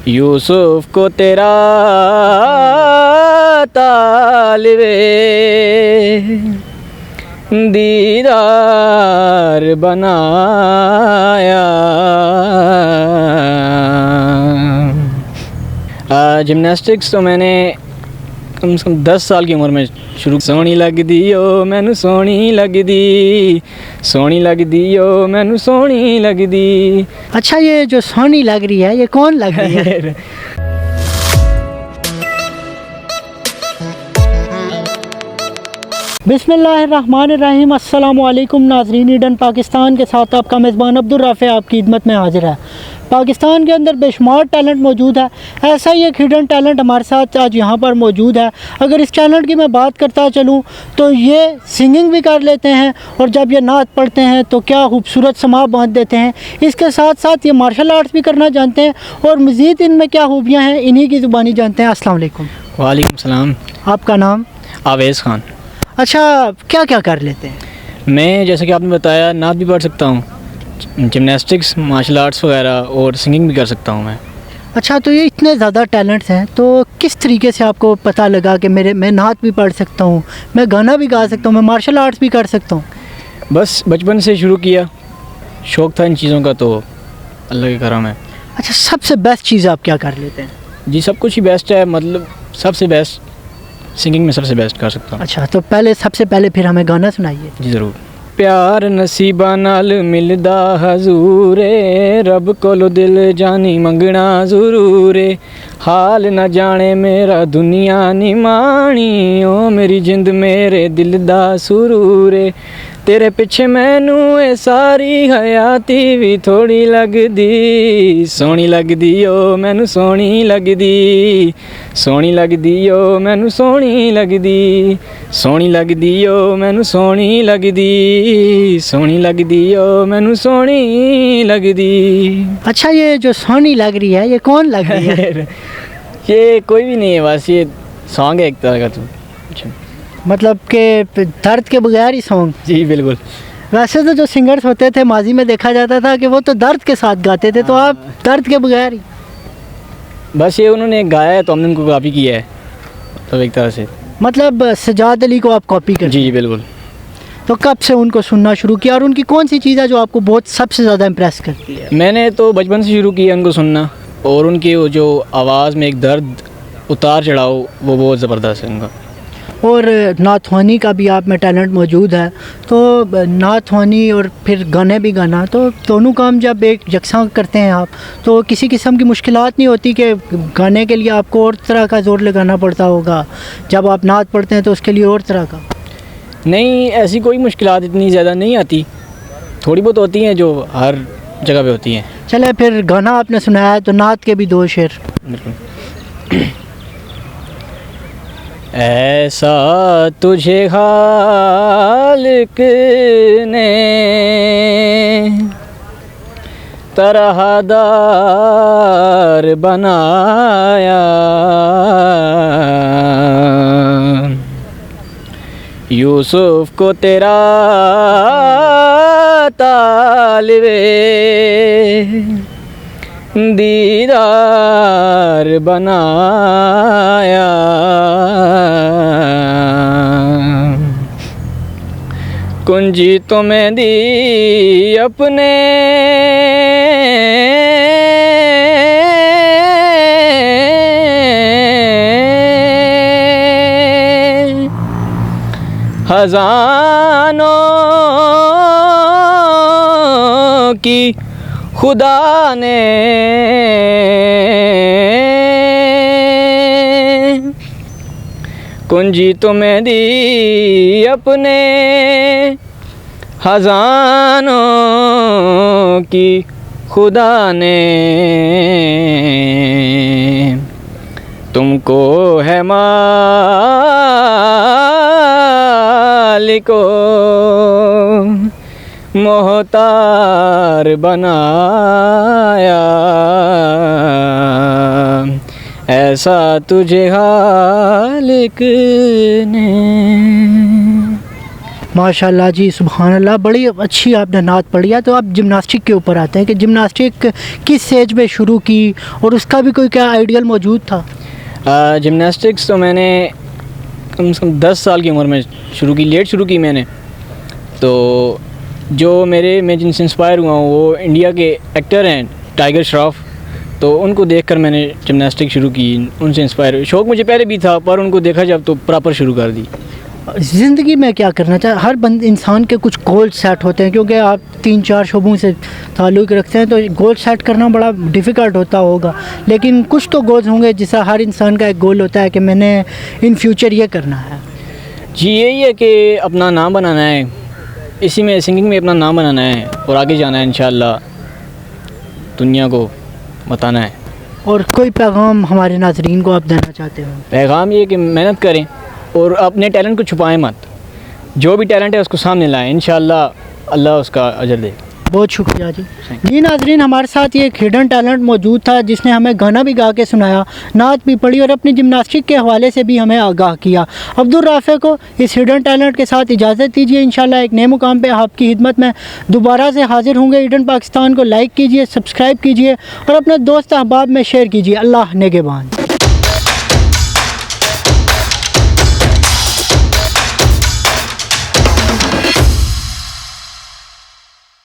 यूसुफ को तेरा तालिबे दीदार बनाया। जिमनास्टिक्स तो मैंने कम से कम 10 साल की उम्र में शुरू। सोहनी लगदी ओ मैनू सोहनी लगदी, सोहनी लगदी ओ मैनू सोहनी लगदी। अच्छा, ये जो सोहनी लग रही है ये कौन लग रही है? बिस्मिल्लाहिर्रहमानिर्रहीम। अस्सलामुअलैकुम नाज़रीन, ईडन पाकिस्तान के साथ आपका मेज़बान अब्दुल राफ़े आपकी खिदमत में हाजिर है। पाकिस्तान के अंदर बेशुमार टैलेंट मौजूद है, ऐसा ही एक हिडन टैलेंट हमारे साथ आज यहाँ पर मौजूद है। अगर इस टैलेंट की मैं बात करता चलूँ तो ये सिंगिंग भी कर लेते हैं और जब ये नात पढ़ते हैं तो क्या खूबसूरत समा बांध देते हैं। इसके साथ साथ ये मार्शल आर्ट्स भी करना जानते हैं और मज़ीद इनमें क्या खूबियाँ हैं इन्हीं की ज़ुबानी जानते हैं। अस्सलाम वालेकुम। वालेकुम सलाम। आपका नाम? आवेज़ खान। अच्छा, क्या क्या कर लेते हैं? मैं जैसे कि आपने बताया नात भी पढ़ सकता हूँ, जिमनास्टिक्स, मार्शल आर्ट्स वगैरह और सिंगिंग भी कर सकता हूँ मैं। अच्छा, तो ये इतने ज़्यादा टैलेंट्स हैं तो किस तरीके से आपको पता लगा कि मैं नात भी पढ़ सकता हूँ, मैं गाना भी गा सकता हूँ, मैं मार्शल आर्ट्स भी कर सकता हूँ? बस बचपन से शुरू किया, शौक़ था इन चीज़ों का, तो अल्लाह के करम है। अच्छा, सबसे बेस्ट चीज़ आप क्या कर लेते हैं? जी सब कुछ ही बेस्ट है, मतलब सबसे बेस्ट सिंगिंग में सबसे बेस्ट कर सकता हूँ। अच्छा, तो सबसे पहले फिर हमें गाना सुनाइए। जी ज़रूर। प्यार नसीबा नाल मिलदा हजूरे, रब कोलो दिल जानी मंगना ज़रूरे, हाल न जाने मेरा दुनिया नी माणी, ओ मेरी जिंद मेरे दिल दा सुरूरे, तेरे पिछे मैनू ए सारी हयाती भी थोड़ी लगदी, सोहनी लगदी ओ मैनू सोहनी लगदी, सोहनी लगदी ओ मैनू सोहनी लगदी, सोहनी लगदी ओ मैनू सोहनी लगदी, सोहनी लगदी ओ मैनू सोहनी लगदी। अच्छा, ये जो सोहनी लग रही है ये कौन लग रही है? ये कोई भी नहीं है, बस ये सॉन्ग है एक तरह का। तो मतलब कि दर्द के बगैर ही सॉन्ग? जी बिल्कुल। वैसे तो जो सिंगर्स होते थे माजी में देखा जाता था कि वो तो दर्द के साथ गाते थे, तो आप दर्द के बगैर ही? बस ये उन्होंने गाया है तो हमने उनको कॉपी किया है, तो एक तरह से। मतलब सजाद अली को आप कॉपी कर? जी बिल्कुल। तो कब से उनको सुनना शुरू किया और उनकी कौन सी चीज़ है जो आपको बहुत सबसे ज़्यादा इम्प्रेस करती है? मैंने तो बचपन से शुरू किया उनको सुनना, और उनकी वो जो आवाज़ में एक दर्द उतार चढ़ाओ वो बहुत ज़बरदस्त है उनका। और नाथवानी का भी आप में टैलेंट मौजूद है, तो नाथवानी और फिर गाने भी गाना, तो दोनों काम जब एक यकसा करते हैं आप तो किसी किस्म की मुश्किलात नहीं होती कि गाने के लिए आपको और तरह का ज़ोर लगाना पड़ता होगा, जब आप नात पढ़ते हैं तो उसके लिए और तरह का? नहीं, ऐसी कोई मुश्किलात इतनी ज़्यादा नहीं आती, थोड़ी बहुत होती हैं जो हर जगह पे होती हैं। चले फिर गाना आपने सुनाया है तो नात के भी 2 शेर। बिल्कुल। ऐसा तुझे खालिक ने तरहदार बनाया, यूसुफ को तेरा तालिबे दीदार बनाया, कुंजी तुम्हें दी अपने खजानों की खुदा ने, कुंजी तुम्हें दी अपने खजानों की खुदा ने, तुमको है मालिको मोहतार बनाया, ऐसा तुझे खालिक ने। माशाल्लाह जी, सुभान अल्लाह, बड़ी अच्छी आपने नात पढ़ी है। तो आप जिमनास्टिक के ऊपर आते हैं कि जिमनास्टिक किस एज में शुरू की और उसका भी कोई क्या आइडियल मौजूद था? जिमनास्टिक्स तो मैंने कम से कम 10 साल की उम्र में शुरू की, लेट शुरू की मैंने। तो जो मैं जिनसे इंस्पायर हुआ हूँ वो इंडिया के एक्टर हैं टाइगर श्रॉफ, तो उनको देखकर मैंने जिमनास्टिक शुरू की, उनसे इंस्पायर। शौक़ मुझे पहले भी था पर उनको देखा जब तो प्रॉपर शुरू कर दी। ज़िंदगी में क्या करना चाहे, हर इंसान के कुछ गोल सेट होते हैं, क्योंकि आप 3-4 शोबों से ताल्लुक़ रखते हैं तो गोल सेट करना बड़ा डिफ़िकल्ट होता होगा, लेकिन कुछ तो गोल्स होंगे जिसका हर इंसान का एक गोल होता है कि मैंने इन फ्यूचर ये करना है। जी यही है कि अपना नाम बनाना है, इसी में सिंगिंग में अपना नाम बनाना है और आगे जाना है, इंशाअल्लाह दुनिया को बताना है। और कोई पैगाम हमारे नाज़रीन को आप देना चाहते हो? पैगाम ये कि मेहनत करें और अपने टैलेंट को छुपाएं मत, जो भी टैलेंट है उसको सामने लाएं, इंशाअल्लाह अल्लाह उसका अजर दे। बहुत शुक्रिया जी। जी नाज़रीन, हमारे साथ ये एक हिडन टैलेंट मौजूद था जिसने हमें गाना भी गा के सुनाया, नात भी पढ़ी और अपनी जिमनास्टिक के हवाले से भी हमें आगाह किया। अब्दुल राफ़े को इस हिडन टैलेंट के साथ इजाज़त दीजिए। इंशाल्लाह एक नए मुकाम पे आपकी खिदमत में दोबारा से हाजिर होंगे। हिडन पाकिस्तान को लाइक कीजिए, सब्सक्राइब कीजिए और अपने दोस्त अहबाब में शेयर कीजिए। अल्लाह नेगेबान।